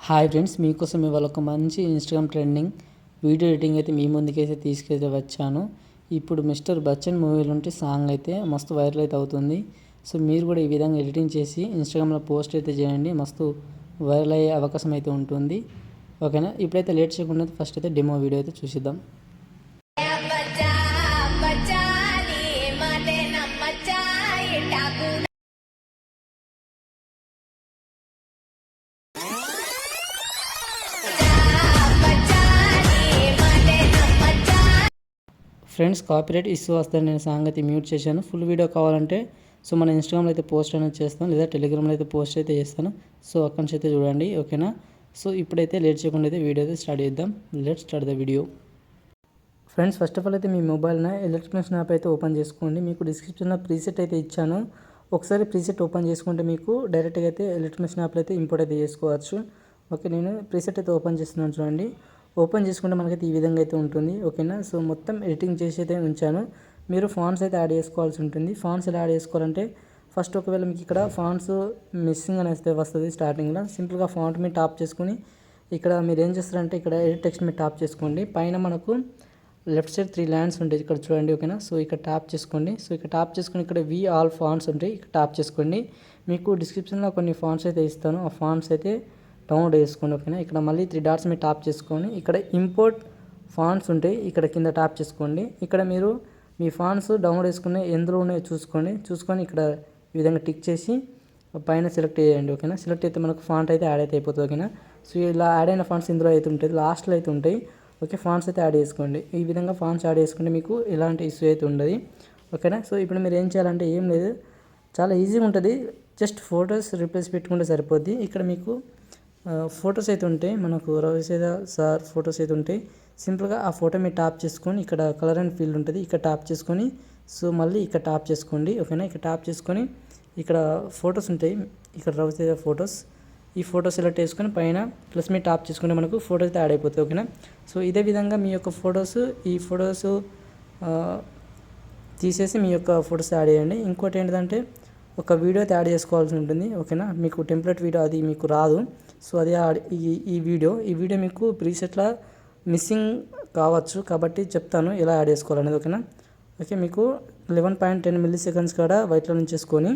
Hi friends, మీకోసం ఇవాళ ఒక మంచి ఇన్స్టాగ్రామ్ ట్రెండింగ్ వీడియో ఎడిటింగ్ అయితే మీ ముందుకైతే తీసుకెళ్ళి వచ్చాను. ఇప్పుడు మిస్టర్ బచ్చన్ మూవీలో ఉంటే సాంగ్ అయితే మస్తు వైరల్ అయితే అవుతుంది. సో మీరు కూడా ఈ విధంగా ఎడిటింగ్ చేసి ఇన్స్టాగ్రామ్లో పోస్ట్ అయితే చేయండి, మస్తు వైరల్ అయ్యే అవకాశం అయితే ఉంటుంది. ఓకేనా, ఇప్పుడైతే లేట్ చేయకుండా ఫస్ట్ అయితే డెమో వీడియో అయితే చూసిద్దాం. ఫ్రెండ్స్, కాపీరైట్ ఇష్యూ వస్తే నేను సాంగ్ అయితే మ్యూట్ చేశాను. ఫుల్ వీడియో కావాలంటే సో మన ఇన్స్టాగ్రామ్లో అయితే పోస్ట్ అనేది చేస్తాను, లేదా టెలిగ్రామ్లో అయితే పోస్ట్ అయితే చేస్తాను. సో అక్కడి నుంచి అయితే చూడండి. ఓకేనా, సో ఇప్పుడైతే లేట్ చేయకుండా అయితే వీడియో అయితే స్టార్ట్ చేద్దాం. Let's start the video. Friends, first of all అయితే మీ మొబైల్న ఎలక్ట్రికల్ యాప్ అయితే ఓపెన్ చేసుకోండి. మీకు డిస్క్రిప్షన్లో ప్రీసెట్ అయితే ఇచ్చాను. ఒకసారి ప్రీసెట్ ఓపెన్ చేసుకుంటే మీకు డైరెక్ట్గా అయితే ఎలక్ట్రికల్ యాప్లో అయితే ఇంపోర్ట్ అయితే చేసుకోవచ్చు. ఓకే, నేను ప్రీసెట్ అయితే ఓపెన్ చేస్తున్నాను. చూడండి, ఓపెన్ చేసుకుంటే మనకైతే ఈ విధంగా అయితే ఉంటుంది. ఓకేనా, సో మొత్తం ఎడిటింగ్ చేసి అయితే ఉంచాను. మీరు ఫాంట్స్ అయితే యాడ్ చేసుకోవాల్సి ఉంటుంది. ఫాంట్స్ ఎలా యాడ్ చేసుకోవాలంటే ఫస్ట్ ఒకవేళ మీకు ఇక్కడ ఫాంట్స్ మిస్సింగ్ అనేది వస్తుంది స్టార్టింగ్లో. సింపుల్గా ఫాంట్ మీద టాప్ చేసుకుని ఇక్కడ మీరు ఏం చేస్తారంటే ఇక్కడ ఎడిట్ టెక్స్ట్ మీద టాప్ చేసుకోండి. పైన మనకు లెఫ్ట్ సైడ్ 3 లైన్స్ ఉంటాయి ఇక్కడ చూడండి. ఓకేనా, సో ఇక్కడ టాప్ చేసుకోండి. సో ఇక్కడ టాప్ చేసుకుని ఇక్కడ వి ఆల్ ఫాంట్స్ ఉంటాయి, ఇక్కడ టాప్ చేసుకోండి. మీకు డిస్క్రిప్షన్లో కొన్ని ఫాంట్స్ అయితే ఇస్తాను, ఆ ఫాంట్స్ అయితే డౌన్లోడ్ చేసుకోండి. ఓకేనా, ఇక్కడ మళ్ళీ 3 డాట్స్ మీద టాప్ చేసుకొని ఇక్కడ ఇంపోర్ట్ ఫాంట్స్ ఉంటాయి, ఇక్కడ కింద టాప్ చేసుకోండి. ఇక్కడ మీరు మీ ఫాంట్స్ డౌన్లోడ్ చేసుకునే ఎందులో ఉన్నాయో చూసుకొని ఇక్కడ ఈ విధంగా టిక్ చేసి పైన సెలెక్ట్ చేయండి. ఓకేనా, సెలెక్ట్ అయితే మనకు ఫాంట్ అయితే యాడ్ అయితే అయిపోతుంది. ఓకేనా, సో ఇలా యాడ్ అయిన ఫాంట్స్ ఇందులో అయితే ఉంటుంది, లాస్ట్లో అయితే ఉంటాయి. ఓకే, ఫాంట్స్ అయితే యాడ్ చేసుకోండి. ఈ విధంగా ఫాంట్స్ యాడ్ చేసుకుంటే మీకు ఎలాంటి ఇష్యూ అయితే ఉండదు. ఓకేనా, సో ఇప్పుడు మీరు ఏం చేయాలంటే ఏం లేదు, చాలా ఈజీగా ఉంటుంది. జస్ట్ ఫొటోస్ రిప్లేస్ పెట్టుకుంటే సరిపోద్ది. ఇక్కడ మీకు ఫొటోస్ అయితే ఉంటాయి, మనకు రవితేజ సార్ ఫొటోస్ అయితే ఉంటాయి. సింపుల్గా ఆ ఫోటో మీద టాప్ చేసుకొని ఇక్కడ కలర్ అండ్ ఫీల్డ్ ఉంటుంది, ఇక్కడ టాప్ చేసుకొని సో మళ్ళీ ఇక్కడ టాప్ చేసుకోండి. ఓకేనా, ఇక్కడ టాప్ చేసుకొని ఇక్కడ ఫొటోస్ ఉంటాయి, ఇక్కడ రవితేజ ఫొటోస్, ఈ ఫోటో సెలెక్ట్ చేసుకొని పైన ప్లస్ మీద టాప్ చేసుకుంటే మనకు ఫోటో అయితే యాడ్ అయిపోతుంది. ఓకేనా, సో ఇదే విధంగా మీ యొక్క ఈ ఫొటోస్ తీసేసి మీ యొక్క ఫొటోస్ యాడ్ చేయండి. ఇంకోటి ఏంటంటే ఒక వీడియో అయితే యాడ్ చేసుకోవాల్సి ఉంటుంది. ఓకేనా, మీకు టెంప్లెట్ వీడియో అది మీకు రాదు. సో అది ఈ వీడియో మీకు ప్రీసెట్లో మిస్సింగ్ కావచ్చు, కాబట్టి చెప్తాను ఎలా యాడ్ చేసుకోవాలనేది. ఓకేనా, ఓకే, మీకు 11.10 ms కాడ వైట్లో నుంచి చేసుకొని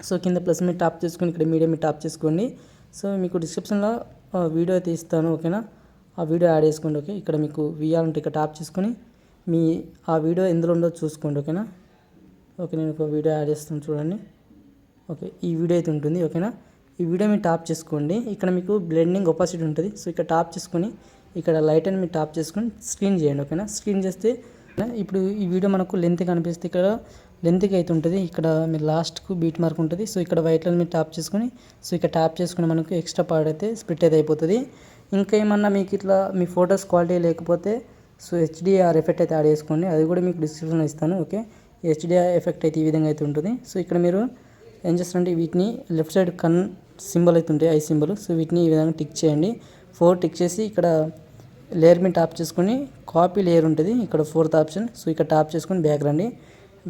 సో కింద ప్లస్ మీద టాప్ చేసుకొని ఇక్కడ మీడియం మీద టాప్ చేసుకోండి. సో మీకు డిస్క్రిప్షన్లో వీడియో అయితే ఇస్తాను. ఓకేనా, ఆ వీడియో యాడ్ చేసుకోండి. ఓకే, ఇక్కడ మీకు వియాలంటే ఇక్కడ టాప్ చేసుకొని ఆ వీడియో ఎందులో ఉందో చూసుకోండి. ఓకేనా, ఓకే, నేను ఒక వీడియో యాడ్ చేస్తాను చూడండి. ఓకే, ఈ వీడియో అయితే ఉంటుంది. ఓకేనా, ఈ వీడియో మీరు టాప్ చేసుకోండి. ఇక్కడ మీకు బ్లెండింగ్ ఒపాసిటీ ఉంటుంది. సో ఇక్కడ టాప్ చేసుకొని ఇక్కడ లైట్ అని మీరు టాప్ చేసుకొని స్క్రీన్ చేయండి. ఓకేనా, స్క్రీన్ చేస్తే ఇప్పుడు ఈ వీడియో మనకు లెంత్ కనిపిస్తే ఇక్కడ లెంత్కి అయితే ఉంటుంది. ఇక్కడ మీరు లాస్ట్కు బీట్ మార్క్ ఉంటుంది. సో ఇక్కడ వైట్లో మీరు టాప్ చేసుకొని సో ఇక్కడ టాప్ చేసుకుని మనకు ఎక్స్ట్రా పార్ట్ అయితే స్ప్లిట్ అయితే అయిపోతుంది. ఇంకా ఏమన్నా మీకు ఇట్లా మీ ఫొటోస్ క్వాలిటీ లేకపోతే సో HDR ఎఫెక్ట్ అయితే యాడ్ చేసుకోండి, అది కూడా మీకు డిస్క్రిప్షన్లో ఇస్తాను. ఓకే, HDR ఎఫెక్ట్ అయితే ఈ విధంగా అయితే ఉంటుంది. సో ఇక్కడ మీరు ఏం చేస్తారంటే వీటిని లెఫ్ట్ సైడ్ సింబల్ అయితే ఉంటాయి, ఐ సింబల్. సో వీటిని ఈ విధంగా టిక్ చేయండి. 4 టిక్ చేసి ఇక్కడ లేయర్ మీద టాప్ చేసుకొని కాపీ లేయర్ ఉంటుంది, ఇక్కడ 4th ఆప్షన్. సో ఇక్కడ టాప్ చేసుకొని బ్యాక్ రండి.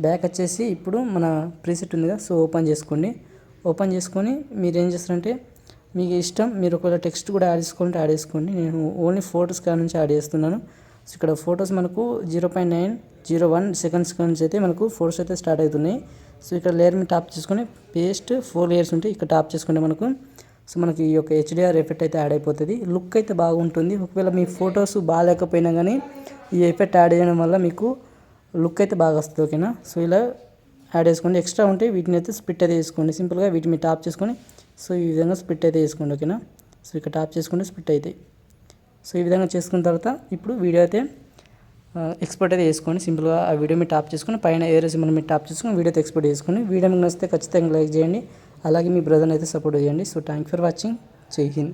బ్యాక్ వచ్చేసి ఇప్పుడు మన ప్రీసెట్ ఉంది కదా, సో ఓపెన్ చేసుకోండి. ఓపెన్ చేసుకొని మీరు ఏం చేస్తారంటే మీకు ఇష్టం, మీరు ఒకవేళ టెక్స్ట్ కూడా యాడ్ చేసుకోవాలంటే యాడ్ చేసుకోండి. నేను ఓన్లీ ఫొటోస్ కాడ నుంచి యాడ్ చేస్తున్నాను. సో ఇక్కడ ఫొటోస్ మనకు 0.901 సెకండ్స్ నుంచి అయితే మనకు ఫొటోస్ అయితే స్టార్ట్ అవుతున్నాయి. సో ఇక్కడ లేయర్ మీద టాప్ చేసుకొని పేస్ట్ 4 లేయర్స్ ఉంటాయి, ఇక్కడ టాప్ చేసుకుంటే మనకు సో మనకి ఈ యొక్క HDR ఎఫెక్ట్ అయితే యాడ్ అయిపోతుంది. లుక్ అయితే బాగుంటుంది. ఒకవేళ మీ ఫొటోస్ బాగాలేకపోయినా కానీ ఈ ఎఫెక్ట్ యాడ్ చేయడం వల్ల మీకు లుక్ అయితే బాగా వస్తుంది. ఓకేనా, సో ఇలా యాడ్ చేసుకోండి. ఎక్స్ట్రా ఉంటే వీటిని అయితే స్ప్లిట్ అయితే చేసుకోండి. సింపుల్గా వీటిని టాప్ చేసుకొని సో ఈ విధంగా స్ప్లిట్ అయితే చేసుకోండి. ఓకేనా, సో ఇక్కడ టాప్ చేసుకుంటే స్ప్లిట్ అవుతాయి. సో ఈ విధంగా చేసుకున్న తర్వాత ఇప్పుడు వీడియో అయితే ఎక్స్పోర్ట్ అయితే చేసుకోండి. సింపుల్గా ఆ వీడియో మీద టాప్ చేసుకొని పైన ఏరే సింబల్ మీద టాప్ చేసుకొని వీడియో అయితే ఎక్స్పోర్ట్ చేసుకోండి. వీడియో మీకు నచ్చితే ఖచ్చితంగా లైక్ చేయండి, అలాగే మీ బ్రదర్ని అయితే సపోర్ట్ చేయండి. So thank for watching. జై హింద్.